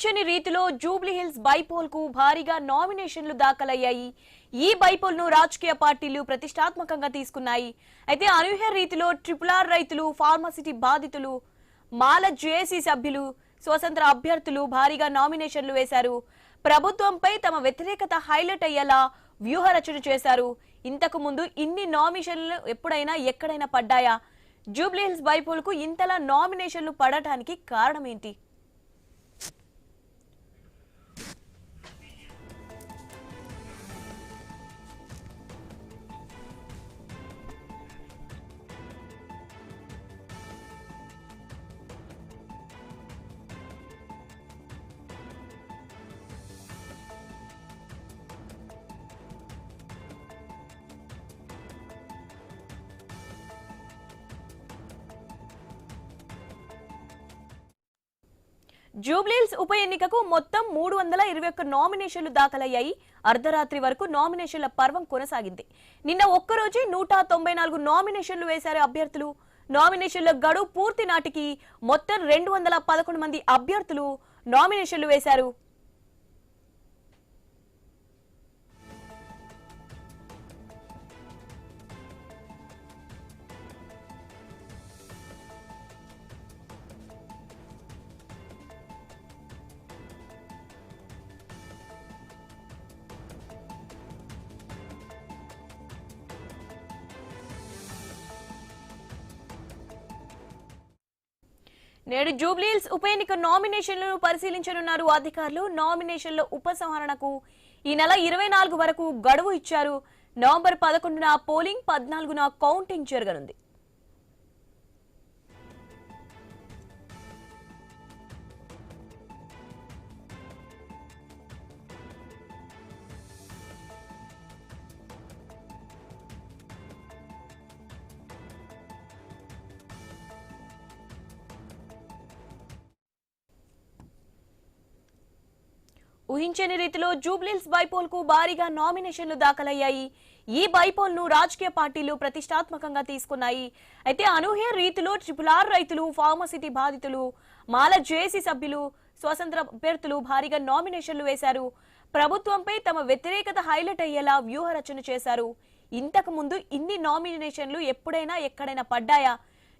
ఊహించని రీతిలో Jubilee hills bypoll కు భారీగా నామినేషన్లు దాఖలయ్యాయి. ఈ బైపోల్ ను రాజకీయ పార్టీలు ప్రతిష్టాత్మకంగా తీసుకున్నాయి. అయితే అనూహ్య రీతిలో RRR రైతులు, ఫార్మాసిటీ బాధితులు, మాల జేఏసీ సభ్యులు, స్వతంత్ర అభ్యర్థులు భారీగా నామినేషన్లు వేశారు. ప్రభుత్వంపై తమ వ్యతిరేకత హైలైట్ అయ్యేలా వ్యూహరచన చేశారు. ఇంతకు ముందు ఇన్ని నామినేషన్లు ఎప్పుడైనా ఎక్కడైనా పడ్డాయా? జూబ్లీ హిల్స్ బైపోల్ కు ఇంతలా నామినేషన్లు పడటానికి కారణం ఏంటి? జూబ్లీ హిల్స్ ఉప ఎన్నికకు మొత్తం 321 నామినేషన్లు దాఖలయ్యాయి. అర్ధరాత్రి వరకు నామినేషన్ల పర్వం కొనసాగింది. నిన్న ఒక్కరోజే 194 నామినేషన్లు వేశారు అభ్యర్థులు. నామినేషన్ల గడువు పూర్తి నాటికి మొత్తం 211 మంది అభ్యర్థులు నామినేషన్లు వేశారు. నేడు జూబ్లీ హిల్స్ ఉప ఎన్నిక నామినేషన్లను పరిశీలించనున్నారు అధికారులు. నామినేషన్ల ఉపసంహరణకు ఈ నెల 24 వరకు గడువు ఇచ్చారు. నవంబర్ 11న పోలింగ్, 14న కౌంటింగ్ జరగనుంది. ఊహించని రీతిలో జూబ్లీ హిల్స్ బైపోల్ కు భారీగా నామినేషన్లు దాఖలయ్యాయి. ఈ బైపోల్ ను రాజకీయ పార్టీలు ప్రతిష్టాత్మకంగా తీసుకున్నాయి. అయితే అనూహ్య రీతిలో RRR రైతులు, ఫార్మాసిటీ బాధితులు, మాల జేఏసీ సభ్యులు, స్వతంత్ర అభ్యర్థులు భారీగా నామినేషన్లు వేశారు. ప్రభుత్వంపై తమ వ్యతిరేకత హైలైట్ అయ్యేలా వ్యూహరచన చేశారు. ఇంతకు ముందు ఇన్ని నామినేషన్లు ఎప్పుడైనా ఎక్కడైనా పడ్డాయా?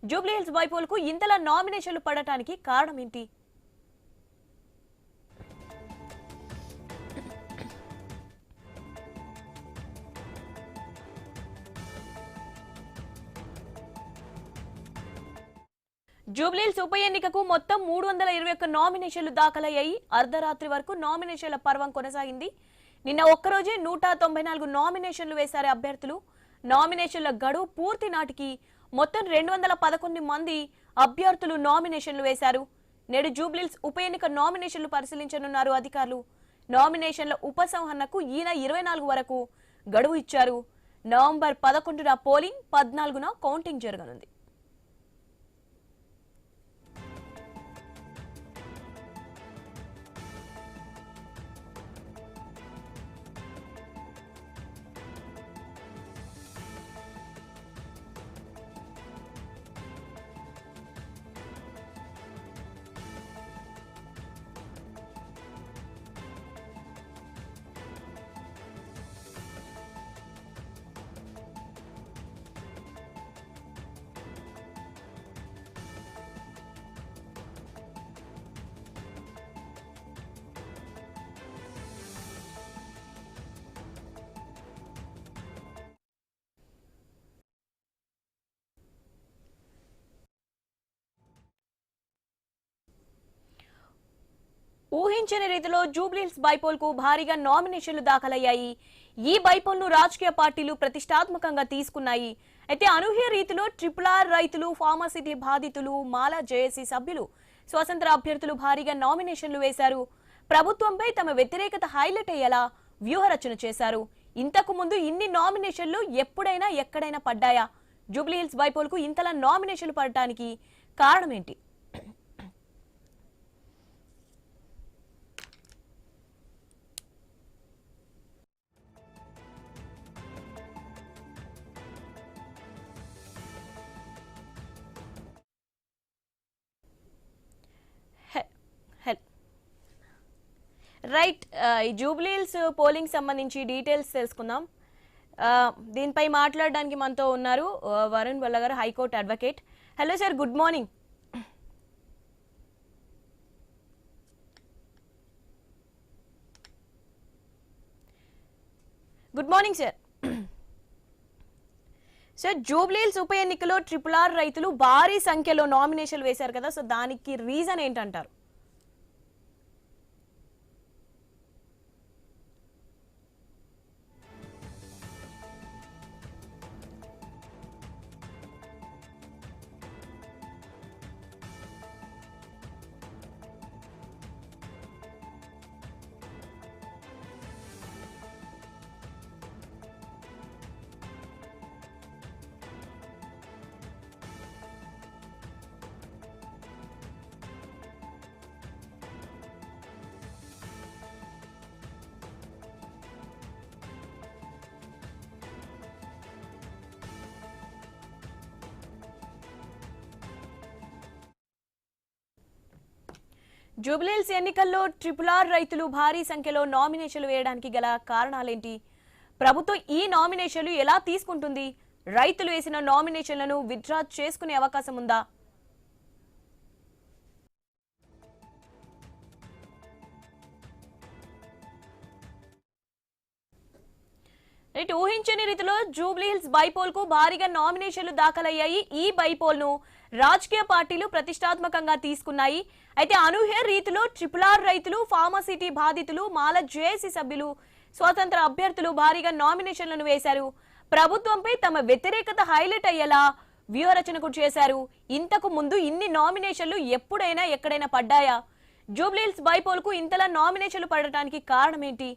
జూబ్లీ హిల్స్ బైపోల్ కు ఇంతలా నామినేషన్లు పడటానికి కారణం ఏంటి? జూబ్లీ హిల్స్ ఉప ఎన్నికకు మొత్తం 321 నామినేషన్లు దాఖలయ్యాయి. అర్ధరాత్రి వరకు నామినేషన్ల పర్వం కొనసాగింది. నిన్న ఒక్కరోజే 194 నామినేషన్లు వేశారు అభ్యర్థులు. నామినేషన్ల గడువు పూర్తి నాటికి మొత్తం 211 మంది అభ్యర్థులు నామినేషన్లు వేశారు. నేడు జూబ్లీ హిల్స్ ఉప ఎన్నిక నామినేషన్లు పరిశీలించనున్నారు అధికారులు. నామినేషన్ల ఉపసంహరణకు ఈ నెల 24 వరకు గడువు ఇచ్చారు. నవంబర్ 11న పోలింగ్, 14న కౌంటింగ్ జరగనుంది. ఊహించని రీతిలో జూబ్లీ హిల్స్ బైపోల్ కు భారీగా నామినేషన్లు దాఖలయ్యాయి. ఈ బైపోల్ ను రాజకీయ పార్టీలు ప్రతిష్టాత్మకంగా తీసుకున్నాయి. అయితే అనూహ్య రీతిలో RRR రైతులు, ఫార్మాసిటీ బాధితులు, మాల జేఏసీ సభ్యులు, స్వతంత్ర అభ్యర్థులు భారీగా నామినేషన్లు వేశారు. ప్రభుత్వంపై తమ వ్యతిరేకత హైలైట్ అయ్యేలా వ్యూహరచన చేశారు. ఇంతకు ముందు ఇన్ని నామినేషన్లు ఎప్పుడైనా ఎక్కడైనా పడ్డాయా? జూబ్లీ హిల్స్ బైపోల్ కు ఇంతలా నామినేషన్లు పడటానికి కారణం ఏంటి? రైట్. ఈ జూబ్లీహిల్స్ పోలింగ్ సంబంధించి డీటెయిల్స్ తెలుసుకుందాం. దీనిపై మాట్లాడడానికి మనతో ఉన్నారు వరుణ్ వల్ల గారు, high court advocate. Hello sir, good morning. Good morning sir. Sir, Jubilee Hills ఉప ఎన్నికలో RRR రైతులు భారీ సంఖ్యలో నామినేషన్లు వేశారు కదా, సో దానికి రీజన్ ఏంటంటారు? జూబ్లీహిల్స్ ఎన్నికల్లో RRR రైతులు భారీ సంఖ్యలో నామినేషన్లు వేయడానికి గల కారణాలేంటి? ప్రభుత్వం ఈ నామినేషన్లు ఎలా తీసుకుంటుంది? రైతులు వేసిన నామినేషన్లను విత్డ్రా చేసుకునే అవకాశం ఉందా? రైట్. ఊహించని రీతిలో జూబ్లీహిల్స్ బైపోల్ కు భారీగా నామినేషన్లు దాఖలయ్యాయి. ఈ బైపోల్ ను రాజకీయ పార్టీలు ప్రతిష్టాత్మకంగా తీసుకున్నాయి. అయితే అనూహ్య రీతిలో RRR రైతులు, ఫార్మాసిటీ బాధితులు, మాల జేఏసీ సభ్యులు, స్వతంత్ర అభ్యర్థులు భారీగా నామినేషన్లను వేశారు. ప్రభుత్వంపై తమ వ్యతిరేకత హైలైట్ అయ్యేలా వ్యూహరచనకు చేశారు. ఇంతకు ముందు ఇన్ని నామినేషన్లు ఎప్పుడైనా ఎక్కడైనా పడ్డాయా? జూబ్లీహిల్స్ బైపోల్ కు ఇంతలా నామినేషన్లు పడటానికి కారణం ఏంటి?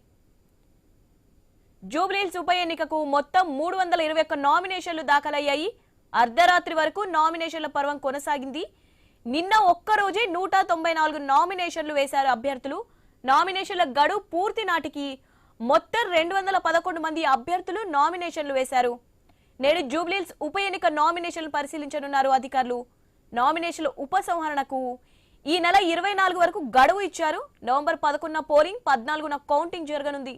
జూబ్లీహిల్స్ ఉప ఎన్నికకు మొత్తం 321 నామినేషన్లు దాఖలయ్యాయి. అర్ధరాత్రి వరకు నామినేషన్ల పర్వం కొనసాగింది. నిన్న ఒక్కరోజే 194 నామినేషన్లు వేశారు అభ్యర్థులు. నామినేషన్ల గడువు పూర్తి నాటికి మొత్తం 211 మంది అభ్యర్థులు నామినేషన్లు వేశారు. నేడు జూబ్లీహిల్స్ ఉప ఎన్నిక నామినేషన్లు పరిశీలించనున్నారు అధికారులు. నామినేషన్ల ఉపసంహరణకు ఈ నెల 24 వరకు గడువు ఇచ్చారు. నవంబర్ 11న పోలింగ్, 14న కౌంటింగ్ జరగనుంది.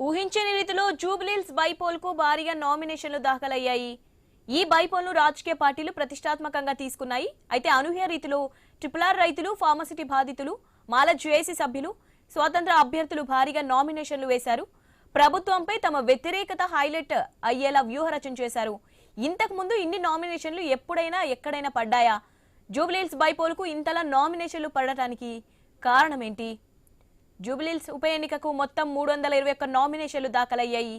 ఊహించని రీతిలో జూబ్లీహిల్స్ బైపోల్ కు భారీగా నామినేషన్లు దాఖలయ్యాయి. ఈ బైపోల్ ను రాజకీయ పార్టీలు ప్రతిష్టాత్మకంగా తీసుకున్నాయి. అయితే అనూహ్య రీతిలో RRR రైతులు, ఫార్మసిటీ బాధితులు, మాల జేఏసీ సభ్యులు, స్వతంత్ర అభ్యర్థులు భారీగా నామినేషన్లు వేశారు. ప్రభుత్వంపై తమ వ్యతిరేకత హైలైట్ అయ్యేలా వ్యూహరచన చేశారు. ఇంతకు ముందు ఇన్ని నామినేషన్లు ఎప్పుడైనా ఎక్కడైనా పడ్డాయా? జూబ్లీహిల్స్ బైపోల్ కు ఇంతలా నామినేషన్లు పడటానికి కారణం ఏంటి? జూబ్లీహిల్స్ ఉప ఎన్నికకు మొత్తం 321 నామినేషన్లు దాఖలయ్యాయి.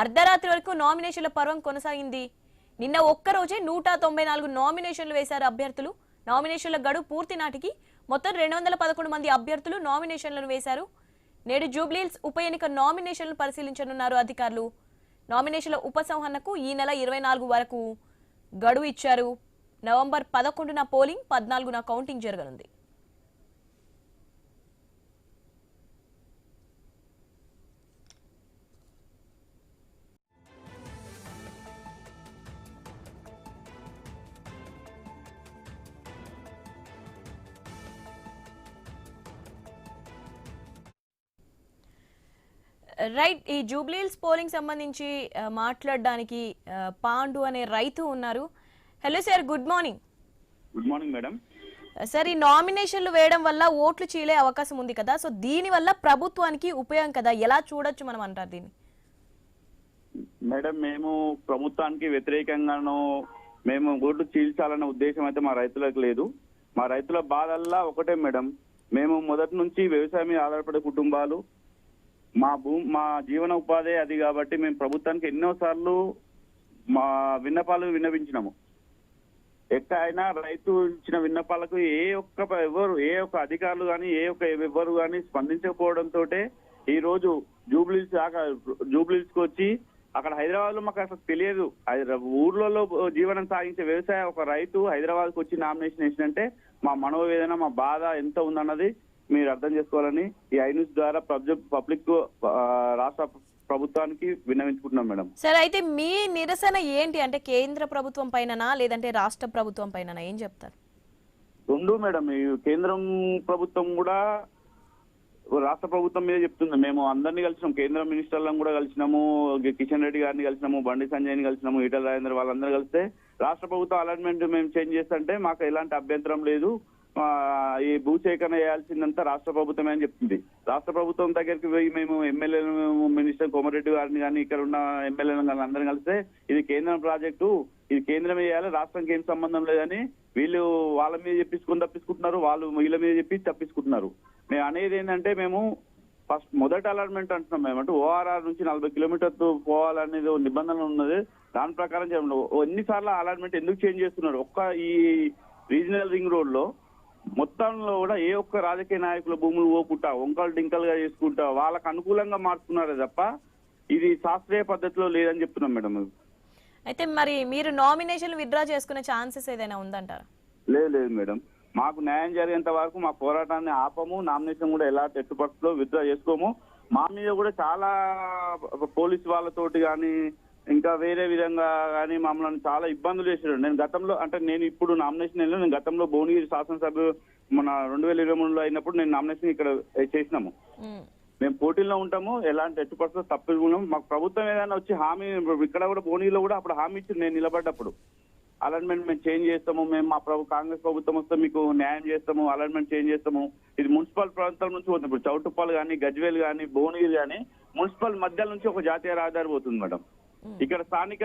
అర్ధరాత్రి వరకు నామినేషన్ల పర్వం కొనసాగింది. నిన్న ఒక్కరోజే 194 నామినేషన్లు వేశారు అభ్యర్థులు. నామినేషన్ల గడువు పూర్తి నాటికి మొత్తం 211 మంది అభ్యర్థులు నామినేషన్లను వేశారు. నేడు జూబ్లీహిల్స్ ఉప ఎన్నిక నామినేషన్లు పరిశీలించనున్నారు అధికారులు. నామినేషన్ల ఉపసంహరణకు ఈ నెల 24 వరకు గడువు ఇచ్చారు. నవంబర్ 11న పోలింగ్, 14న కౌంటింగ్ జరగనుంది. రైట్. ఈ జూబ్లీహిల్స్ పోలింగ్ సంబంధించి మాట్లాడడానికి పాండు అనే రైతు ఉన్నారు. Hello sir, good morning. Good morning madam. Sir, ఈ నామినేషన్లు వేయడం వల్ల ఓట్లు చీలే అవకాశం ఉంది కదా, సో దీని వల్ల ప్రభుత్వానికి ఉపయోగం కదా, ఎలా చూడొచ్చు మనం అంటారు దీన్ని? మేడం, మేము ప్రభుత్వానికి వ్యతిరేకంగానో మేము ఓట్లు చీల్చాలన్న ఉద్దేశం అయితే మా రైతులకు లేదు. మా రైతుల బాధల్లా ఒకటే మేడం, మేము మొదటి నుంచి వ్యవసాయం మీద ఆధారపడే కుటుంబాలు, మా జీవన ఉపాధి అది కాబట్టి మేము ప్రభుత్వానికి ఎన్నోసార్లు మా విన్నపాలు విన్నవించినాము. ఎక్కడైనా రైతు ఇచ్చిన విన్నపాలకు ఏ ఒక్క అధికారులు కానీ ఎవ్వరు కానీ స్పందించకపోవడంతో ఈ రోజు జూబ్లీస్ కు వచ్చి అక్కడ హైదరాబాద్ లో మాకు అసలు తెలియదు. ఊర్లలో జీవనం సాగించే వ్యవసాయ ఒక రైతు హైదరాబాద్ కు వచ్చి నామినేషన్ వేసినంటే మా మనోవేదన, మా బాధ ఎంత ఉందన్నది మీరు అర్థం చేసుకోవాలని ఈ ఐన్యూస్ ద్వారా పబ్లిక్ రాష్ట్ర ప్రభుత్వానికి విన్నవించుకుంటున్నాం మేడం. సరే, అయితే మీ నిరసన ఏంటి అంటే కేంద్ర ప్రభుత్వం పైననా లేదంటే రాష్ట్ర ప్రభుత్వం పైననా, ఏం చెప్తారు? రెండు మేడం, ఈ కేంద్రం ప్రభుత్వం కూడా రాష్ట్ర ప్రభుత్వం మీద చెప్తుంది. మేము అందరినీ కలిసినాం, కేంద్ర మినిస్టర్లను కూడా కలిసినాము, కిషన్ రెడ్డి గారిని కలిసినాము, బండి సంజయ్ని కలిసినాము, ఈటల రాజేందర్ వాళ్ళందరూ కలిస్తే రాష్ట్ర ప్రభుత్వం అలాట్మెంట్ మేము చేంజ్ చేస్తుంటే మాకు ఎలాంటి అభ్యంతరం లేదు, ఈ భూసేకరణ చేయాల్సిందంతా రాష్ట్ర ప్రభుత్వమే అని చెప్తుంది. రాష్ట్ర ప్రభుత్వం దగ్గరికి పోయి మేము ఎమ్మెల్యేలు, మినిస్టర్ కోమరెడ్డి గారిని కానీ ఇక్కడ ఉన్న ఎమ్మెల్యేలను కానీ అందరం కలిస్తే ఇది కేంద్రం ప్రాజెక్టు, ఇది కేంద్రం చేయాలి, రాష్ట్రానికి ఏం సంబంధం లేదని వీళ్ళు వాళ్ళ మీద తప్పించుకుంటున్నారు, వాళ్ళు వీళ్ళ మీద చెప్పి తప్పించుకుంటున్నారు. మేము అనేది ఏంటంటే మేము ఫస్ట్ మొదటి అలాట్మెంట్ అంటున్నాం. మేమంటే ఓఆర్ఆర్ నుంచి 40 కిలోమీటర్లు పోవాలనేది నిబంధన ఉన్నది. దాని ప్రకారం ఎన్నిసార్లు అలాట్మెంట్ ఎందుకు చేంజ్ చేస్తున్నారు? ఈ రీజనల్ రింగ్ రోడ్ లో మొత్తంలో కూడా ఏ ఒక్క రాజకీయ నాయకుల భూములు పోకుండా వంకలు డింకలుగా చేసుకుంటా వాళ్ళకు అనుకూలంగా మార్చుకున్నారే తప్ప ఇది శాస్త్రీయ పద్ధతిలో లేదని చెప్తున్నాం మేడం. అయితే మరి మీరు నామినేషన్ విత్డ్రా చేసుకునే ఛాన్సెస్ ఏదైనా ఉందంటారా? లేదు మేడం, మాకు న్యాయం జరిగేంత వరకు మా పోరాటాన్ని ఆపము, నామినేషన్ కూడా ఎలా ఎట్టుపట్టులో విత్డ్రా చేసుకోము. మా మీద కూడా చాలా పోలీసు వాళ్ళతోటి కానీ ఇంకా వేరే విధంగా కానీ మమ్మల్ని చాలా ఇబ్బందులు చేశారు. నేను ఇప్పుడు నామినేషన్ వెళ్ళాను. నేను గతంలో భువనగిరి శాసనసభ మన 2023లో అయినప్పుడు నేను నామినేషన్ ఇక్కడ చేసినాము. మేము పోటీల్లో ఉంటాము, ఎలాంటి ఎట్టుపడుతుందో తప్పుకున్నాం. మాకు ప్రభుత్వం ఏదైనా వచ్చి హామీ, ఇక్కడ కూడా భువనగిరిలో కూడా అప్పుడు హామీ ఇచ్చి నేను నిలబడ్డప్పుడు అలాట్మెంట్ మేము చేంజ్ చేస్తాము, మేము కాంగ్రెస్ ప్రభుత్వం వస్తే మీకు న్యాయం చేస్తాము, అలాట్మెంట్ చేంజ్ చేస్తాము. ఇది మున్సిపల్ ప్రాంతాల నుంచి పోతుంది. ఇప్పుడు చౌటుప్పల్ కానీ, గజ్వేల్ కానీ, భువనగిరి కానీ మున్సిపల్ మధ్య నుంచి ఒక జాతీయ రహదారి పోతుంది మేడం. ఇక్కడ స్థానిక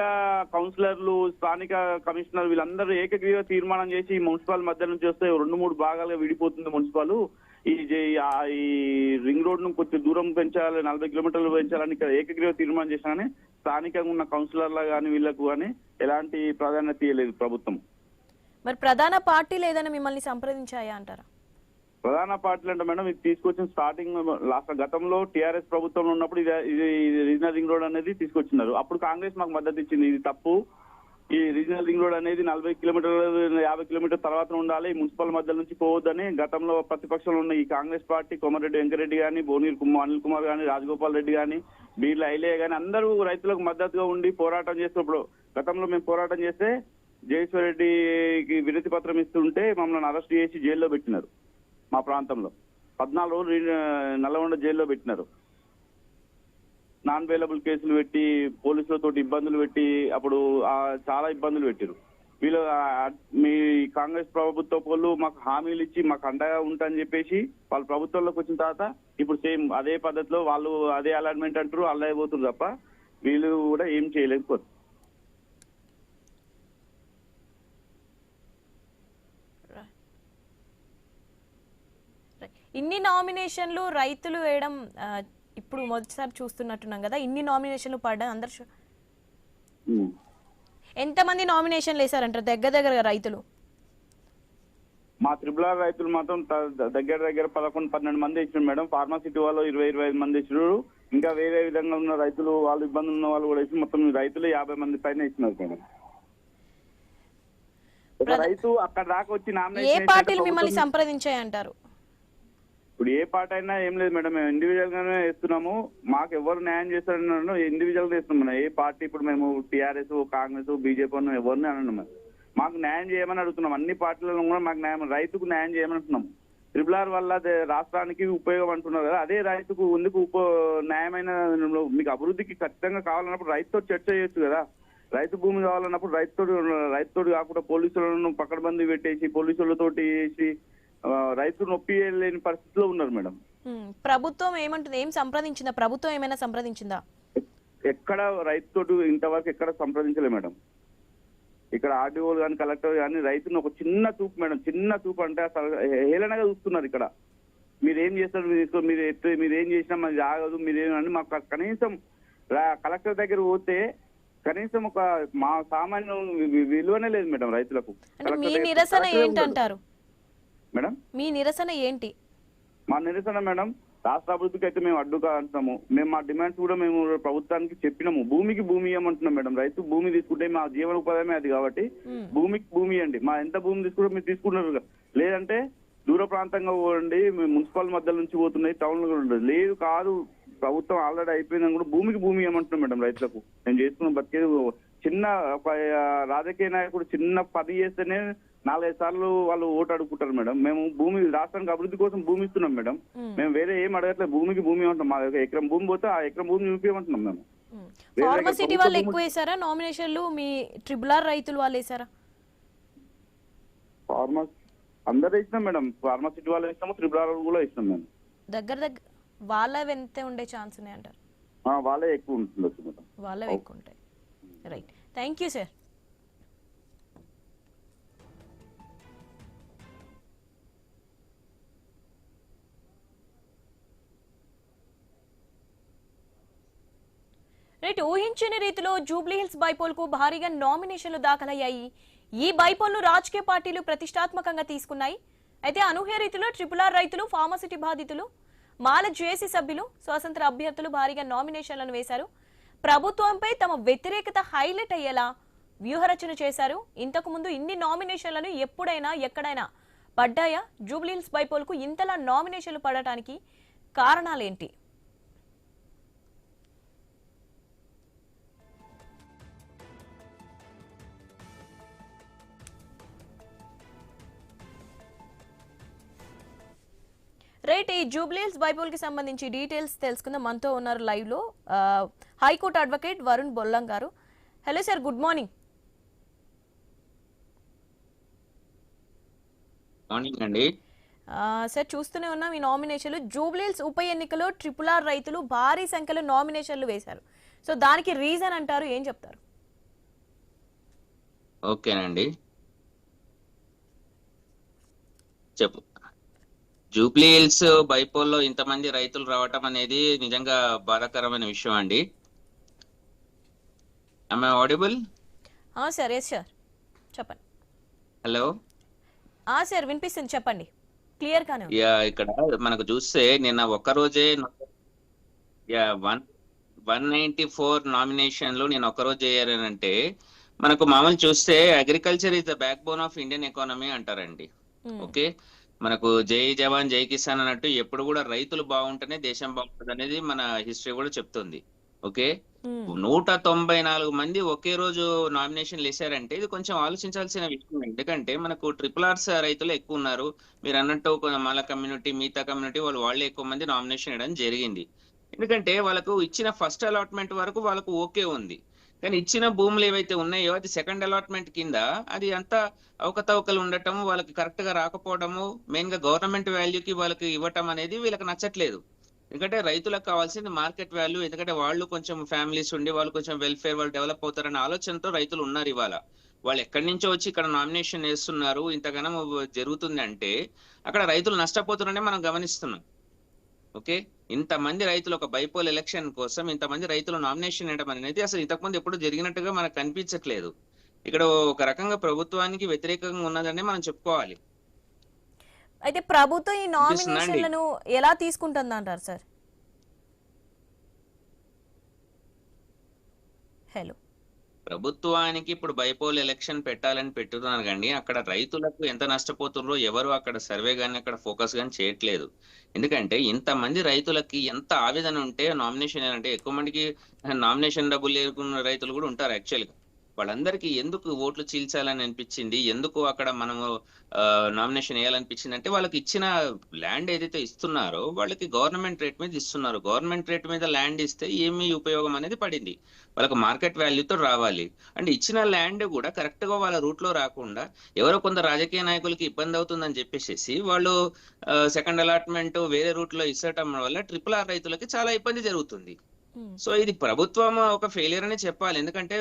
కౌన్సిలర్లు, స్థానిక కమిషనర్ వీళ్ళందరూ ఏకగ్రీవ తీర్మానం చేసి మున్సిపల్ మధ్య నుంచి వస్తే 2-3 భాగాలుగా విడిపోతుంది మున్సిపల్. ఈ రింగ్ రోడ్ ను కొంచెం దూరం పెంచాలి, 40 కిలోమీటర్లు పెంచాలని ఇక్కడ ఏకగ్రీవ తీర్మానం చేసినా స్థానికంగా ఉన్న కౌన్సిలర్ల కానీ వీళ్ళకు కానీ ఎలాంటి ప్రాధాన్యత ఇవ్వలేదు ప్రభుత్వం. మరి ప్రధాన పార్టీలు ఏదైనా మిమ్మల్ని సంప్రదించాయా అంటారా? ప్రధాన పార్టీలు అంటే మేడం, ఇది తీసుకొచ్చిన స్టార్టింగ్ గతంలో టీఆర్ఎస్ ప్రభుత్వంలో ఉన్నప్పుడు ఇది రీజనల్ రింగ్ రోడ్ అనేది తీసుకొచ్చినారు. అప్పుడు కాంగ్రెస్ మాకు మద్దతు ఇచ్చింది. ఇది తప్పు, ఈ రీజనల్ రింగ్ రోడ్ అనేది 40 కిలోమీటర్లు 50 కిలోమీటర్ తర్వాత ఉండాలి, మున్సిపల్ మధ్య నుంచి పోవద్దని గతంలో ప్రతిపక్షంలో ఉన్న ఈ కాంగ్రెస్ పార్టీ కోమరెడ్డి వెంకరెడ్డి కానీ, భువనగిరి అనిల్ కుమార్ కానీ, రాజగోపాల్ రెడ్డి కానీ, బీర్ల ఐలయ్య కానీ అందరూ రైతులకు మద్దతుగా ఉండి పోరాటం చేస్తున్నప్పుడు గతంలో మేము పోరాటం చేస్తే జయేశ్వర్ రెడ్డికి వినతి పత్రం ఇస్తుంటే మమ్మల్ని అరెస్ట్ చేసి జైల్లో పెట్టినారు. మా ప్రాంతంలో 14 రోజులు నల్లగొండ జైల్లో పెట్టినారు. నాన్ అవైలబుల్ కేసులు పెట్టి పోలీసులతో ఇబ్బందులు పెట్టి అప్పుడు చాలా ఇబ్బందులు పెట్టారు. వీళ్ళు మీ కాంగ్రెస్ ప్రభుత్వ వాళ్ళు మాకు హామీలు ఇచ్చి మాకు అండగా ఉంటాయని చెప్పేసి వాళ్ళు ప్రభుత్వంలోకి వచ్చిన తర్వాత ఇప్పుడు సేమ్ అదే పద్ధతిలో వాళ్ళు అదే అలాట్మెంట్ అంటారు, అల్లే పోతున్నారు తప్ప వీళ్ళు కూడా ఏం చేయలేకపోతారు. ఇన్ని నామినేషన్లు రైతులు వేయడం ఇప్పుడు మొదటిసారి చూస్తున్నట్టున్నాం కదా, ఇన్ని నామినేషన్లు పడ్డా అందరు ఎంతమంది నామినేషన్లు వేశారంటారు దగ్గర రైతులు? మా త్రిపుల రైతులు మాత్రం దగ్గర 11-12 మంది ఇచ్చారు మేడం. ఫార్మాసిటీ వాళ్ళు 20-25 మంది ఇచ్చారు. ఇంకా వేరే విధంగా ఉన్న రైతులు వాళ్ళు ఇబ్బందులు ఉన్న వాళ్ళు కూడా ఇచ్చి మొత్తం రైతులు 50 మంది పైన ఇచ్చినారు మేడం. ఒక రైతు అక్కడ దాకా వచ్చి నామినేషన్ ఏ పార్టీలు మిమ్మల్ని సంప్రదించాయంటారు? ఇప్పుడు ఏ పార్టీ అయినా ఏం లేదు మేడం, మేము ఇండివిజువల్ గానే వేస్తున్నాము. మాకు ఎవరు న్యాయం చేస్తారని ఇండివిజువల్ గా వేస్తున్నాం. ఏ పార్టీ ఇప్పుడు మేము టీఆర్ఎస్, కాంగ్రెస్, బీజేపీ ఎవరిని అనను. మాకు న్యాయం చేయమని అడుగుతున్నాం. అన్ని పార్టీలను కూడా మాకు న్యాయం, రైతుకు న్యాయం చేయమని అంటున్నాం. RRR వల్ల రాష్ట్రానికి ఉపయోగం అంటున్నారు కదా, అదే రైతుకు ఎందుకు న్యాయమైన మీకు అభివృద్ధికి ఖచ్చితంగా కావాలన్నప్పుడు రైతుతో చర్చ చేయొచ్చు కదా. రైతు భూమి కావాలన్నప్పుడు రైతుతో కాకుండా పోలీసులను పకడ్బందీ పెట్టేసి పోలీసులతోటి వేసి రైతు నొప్పి లేని పరిస్థితిలో ఉన్నారు మేడం. ప్రభుత్వం ఏమంటుంది? ఏం సంప్రదించిందా? ప్రభుత్వం ఏమైనా సంప్రదించిందా? ఎక్కడ రైతుతో ఇంతవరకు ఎక్కడ సంప్రదించలేదు మేడం. ఇక్కడ ఆర్డీఓలు కానీ కలెక్టర్ కానీ రైతుని ఒక చిన్న చూపు మేడం, చిన్న చూపు అంటే అసలు హేళనగా చూస్తున్నారు. ఇక్కడ మీరు ఏం చేస్తారు, మీరు ఏం చేసినా మాది ఆగదు, మీరేమని మాకు కనీసం కలెక్టర్ దగ్గర పోతే కనీసం ఒక మా సామాన్యం విలువనే లేదు మేడం రైతులకు. మీ నిరసన ఏంటంటారు మేడం? మీ నిరసన ఏంటి? మా నిరసన మేడం, రాష్ట్ర అభివృద్ధికి అయితే మేము అడ్డుగా అంటున్నాము. మేము మా డిమాండ్స్ కూడా మేము ప్రభుత్వానికి చెప్పినాము. భూమికి భూమి ఇవ్వమంటున్నాం మేడం. రైతు భూమి తీసుకుంటే మా జీవన ఉపాధమే అది కాబట్టి భూమికి భూమి ఇవ్వండి. మా ఎంత భూమి తీసుకుంటే మీరు తీసుకుంటున్నారు, లేదంటే దూర ప్రాంతంగా పోండి, మున్సిపల్ మధ్యలో నుంచి పోతున్నాయి, టౌన్ లో ఉండదు. లేదు కాదు, ప్రభుత్వం ఆల్రెడీ అయిపోయిందని కూడా భూమికి భూమి ఇవ్వమంటున్నాం మేడం రైతులకు. మేము చేసుకున్న బతికేది చిన్న ఒక రాజకీయ నాయకుడు చిన్న పని చేస్తేనే 4-5 సార్లు వాళ్ళు ఓటు అడుగుకుంటారు మేడం. మేము భూమి రాష్ట్రానికి అభివృద్ధి కోసం భూమి ఇస్తున్నాం మేడం. మేము వేరే ఏం అడగట్లేదు, భూమికి భూమి ఉంటాం. మా ఎకరం భూమి పోతే ఆ ఎకరం భూమి చూపించమంటున్నాం మేము. ఫార్మసిటీ వాళ్ళు ఎక్కువ వేసారా నామినేషన్లు, మీ ట్రిపుల్ రైతులు వాళ్ళు వేసారా? అందరూ ఇచ్చినాం మేడం. ఫార్మసిటీ వాళ్ళు ఇస్తాము, ట్రిపుల్ కూడా ఇస్తాం మేము. దగ్గర వాళ్ళ ఎంత ఉండే ఛాన్స్ ఉన్నాయి అంటారు? వాళ్ళే ఎక్కువ ఉంటుండొచ్చు మేడం. వాళ్ళే ఎక్కువ ఉంటాయి. Right, thank you sir. Right, ఊహించని రీతిలో జూబ్లీహిల్స్ బైపోల్ కు భారీగా నామినేషన్లు దాఖలయ్యాయి. ఈ బైపోల్ ను రాజకీయ పార్టీలు ప్రతిష్టాత్మకంగా తీసుకున్నాయి. అయితే అనూహ్య రీతిలో ట్రిపుల్ రైతులు, ఫార్మసిటీ బాధితులు, మాల జేఏసీ సభ్యులు, స్వతంత్ర అభ్యర్థులు భారీగా నామినేషన్లను వేశారు. ప్రభుత్వంపై తమ వ్యతిరేకత హైలైట్ అయ్యేలా వ్యూహరచన చేశారు. ఇంతకు ముందు ఇన్ని నామినేషన్లను ఎప్పుడైనా ఎక్కడైనా పడ్డాయా? జూబ్లీహిల్స్ బైపోల్ కు ఇంతలా నామినేషన్లు పడటానికి కారణాలేంటి? రైట్, ఈ జూబ్లీహిల్స్ బైపోల్ కి సంబంధించి డీటెయిల్స్ తెలుసుకుందాం. మనతో ఉన్నారు లైవ్ లో హైకోర్టు అడ్వకేట్ వరుణ్ బొల్లం గారు. Hello sir, good morning. Morning అండి. సార్, చూస్తూనే ఉన్నాం ఈ నామినేషన్లు. జూబ్లీహిల్స్ ఉప ఎన్నికలో ట్రిపుల్ రైతులు భారీ సంఖ్యలో నామినేషన్లు వేశారు. సో దానికి రీజన్ అంటారు, ఏం చెప్తారు? ఓకేనండి, చెప్పు. జూబ్లీహిల్స్ బైపోల్లో ఇంతమంది రైతులు రావటం అనేది నిజంగా బాధాకరమైన విషయం అండి. am I audible? Sir, yes sir, చెప్పండి. హలో. సార్, వినిపిస్తుంది, చెప్పండి. క్లియర్ గానే ఉంది. ఇక్కడ మనకు చూస్తే నిన్న ఒక్కరోజే 194 నామినేషన్లు నేను ఒక్కరోజు చేయాలంటే, మనకు మామూలు చూస్తే agriculture is the back bone of Indian economy అంటారండి. ఓకే, మనకు జై జవాన్ జై కిసాన్ అన్నట్టు ఎప్పుడు కూడా రైతులు బాగుంటేనే దేశం బాగుంటుంది అనేది మన హిస్టరీ కూడా చెప్తుంది. ఓకే, 194 మంది ఒకే రోజు నామినేషన్లు వేసారంటే ఇది కొంచెం ఆలోచించాల్సిన విషయం. ఎందుకంటే మనకు ట్రిపుల్ ఆర్స్ రైతులు ఎక్కువ ఉన్నారు. మీరు అన్నట్టు మాల కమ్యూనిటీ, మిగతా కమ్యూనిటీ వాళ్ళే ఎక్కువ మంది నామినేషన్ వేయడం జరిగింది. ఎందుకంటే వాళ్ళకు ఇచ్చిన ఫస్ట్ అలాట్మెంట్ వరకు వాళ్ళకు ఓకే ఉంది, కానీ ఇచ్చిన భూములు ఏవైతే ఉన్నాయో అది సెకండ్ అలాట్మెంట్ కింద అది అంతా అవకతవకలు ఉండటం, వాళ్ళకి కరెక్ట్ గా రాకపోవడము, మెయిన్ గా గవర్నమెంట్ వాల్యూకి వాళ్ళకి ఇవ్వటం అనేది వీళ్ళకి నచ్చట్లేదు. ఎందుకంటే రైతులకు కావాల్సింది మార్కెట్ వాల్యూ. ఎందుకంటే వాళ్ళు కొంచెం ఫ్యామిలీస్ ఉండి వాళ్ళు కొంచెం వెల్ఫేర్, వాళ్ళు డెవలప్ అవుతారనే ఆలోచనతో రైతులు ఉన్నారు. ఇవాళ వాళ్ళు ఎక్కడి నుంచో వచ్చి ఇక్కడ నామినేషన్ వేస్తున్నారు, ఇంతగానం జరుగుతుంది అంటే అక్కడ రైతులు నష్టపోతున్నారని మనం గమనిస్తున్నాం. ఓకే, ఇంతమంది రైతులు ఒక బైపోల్ ఎలక్షన్ కోసం ఇంతమంది రైతులు నామినేషన్ వేయడం అనేది అసలు ఇంతకుముందు ఎప్పుడు జరిగినట్టుగా మనకు కనిపించట్లేదు. ఇక్కడ ఒక రకంగా ప్రభుత్వానికి వ్యతిరేకంగా ఉన్నదని మనం చెప్పుకోవాలి. అయితే ప్రభుత్వం ఈ నామినేషన్లను ఎలా తీసుకుంటుంది అంటారు సార్? హలో, ప్రభుత్వానికి ఇప్పుడు బైపోల్ ఎలక్షన్ పెట్టాలని పెట్టుతున్నారు కానీ అక్కడ రైతులకు ఎంత నష్టపోతున్నారో ఎవరు అక్కడ సర్వే కానీ అక్కడ ఫోకస్ కానీ చేయట్లేదు. ఎందుకంటే ఇంతమంది రైతులకి ఎంత ఆవేదన ఉంటే నామినేషన్ అంటే ఎక్కువ మందికి నామినేషన్ డబ్బులు లేకున్న రైతులు కూడా ఉంటారు. యాక్చువల్గా వాళ్ళందరికీ ఎందుకు ఓట్లు చీల్చాలని అనిపించింది, ఎందుకు అక్కడ మనము నామినేషన్ వేయాలనిపించింది అంటే వాళ్ళకి ఇచ్చిన ల్యాండ్ ఏదైతే ఇస్తున్నారో వాళ్ళకి గవర్నమెంట్ రేట్ మీద ఇస్తున్నారు. గవర్నమెంట్ రేట్ మీద ల్యాండ్ ఇస్తే ఏమి ఉపయోగం అనేది పడింది, వాళ్ళకి మార్కెట్ వాల్యూతో రావాలి. అంటే ఇచ్చిన ల్యాండ్ కూడా కరెక్ట్ గా వాళ్ళ రూట్ లో రాకుండా ఎవరో కొందరు రాజకీయ నాయకులకి ఇబ్బంది అవుతుందని చెప్పేసి వాళ్ళు సెకండ్ అలాట్మెంట్ వేరే రూట్ లో ఇచ్చటం వల్ల ట్రిపుల్ ఆర్ రైతులకి చాలా ఇబ్బంది జరుగుతుంది. సో ఇది ప్రభుత్వం ఒక ఫెయిలియర్ అని చెప్పాలి. ఎందుకంటే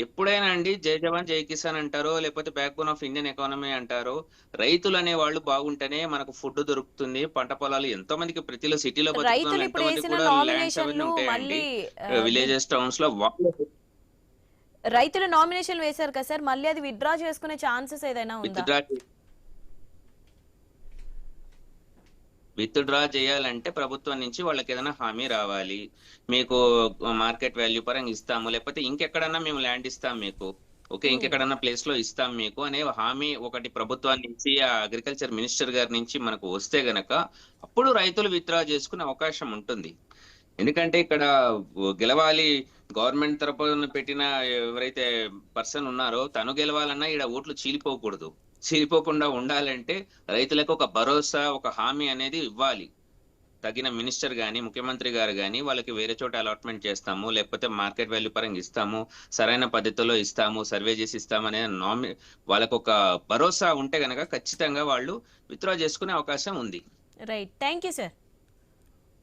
ఎప్పుడైనా అండి జై జవాన్ జై కిసాన్ అంటారో, లేకపోతే back bone of Indian economy అంటారో, రైతులు అనే వాళ్ళు బాగుంటేనే మనకు ఫుడ్ దొరుకుతుంది. పంట పొలాలు ఎంతో మందికి ప్రతిలో సిటీలో బతుకుతున్న రైతులు ఎంతో ఇప్పుడు మందికి వేసిన కూడా ల్యాండ్స్ అవన్నీ నామినేషన్లు ఉంటాయండి. మళ్ళీ విలేజెస్ టౌన్స్ లో వాళ్ళు రైతులు నామినేషన్ వేశారు కదా సార్, మళ్ళీ అది విత్డ్రా చేసుకునే ఛాన్సెస్ ఏదైనా ఉందా? విత్డ్రా చేయాలంటే ప్రభుత్వం నుంచి వాళ్ళకి ఏదైనా హామీ రావాలి. మీకు మార్కెట్ వాల్యూ పరంగా ఇస్తాము, లేకపోతే ఇంకెక్కడన్నా మేము ల్యాండ్ ఇస్తాం మీకు, ఓకే, ఇంకెక్కడన్నా ప్లేస్ లో ఇస్తాం మీకు అనే హామీ ఒకటి ప్రభుత్వాన్ని నుంచి, ఆ అగ్రికల్చర్ మినిస్టర్ గారి నుంచి మనకు వస్తే గనక అప్పుడు రైతులు విత్డ్రా చేసుకునే అవకాశం ఉంటుంది. ఎందుకంటే ఇక్కడ గెలవాలి, గవర్నమెంట్ తరపున పెట్టిన ఎవరైతే పర్సన్ ఉన్నారో తను గెలవాలన్నా ఇక్కడ ఓట్లు చీలిపోకూడదు. చీలిపోకుండా ఉండాలంటే రైతులకు ఒక భరోసా, ఒక హామీ అనేది ఇవ్వాలి. తగిన మినిస్టర్ గాని, ముఖ్యమంత్రి గారు గాని వాళ్ళకి వేరే చోట అలాట్మెంట్ చేస్తాము, లేకపోతే మార్కెట్ వాల్యూ పరంగా ఇస్తాము, సరైన పద్ధతిలో ఇస్తాము, సర్వే చేసి ఇస్తాము అనే వాళ్ళకు ఒక భరోసా ఉంటే గనక ఖచ్చితంగా వాళ్ళు విత్డ్రా చేసుకునే అవకాశం ఉంది. Right, thank you sir.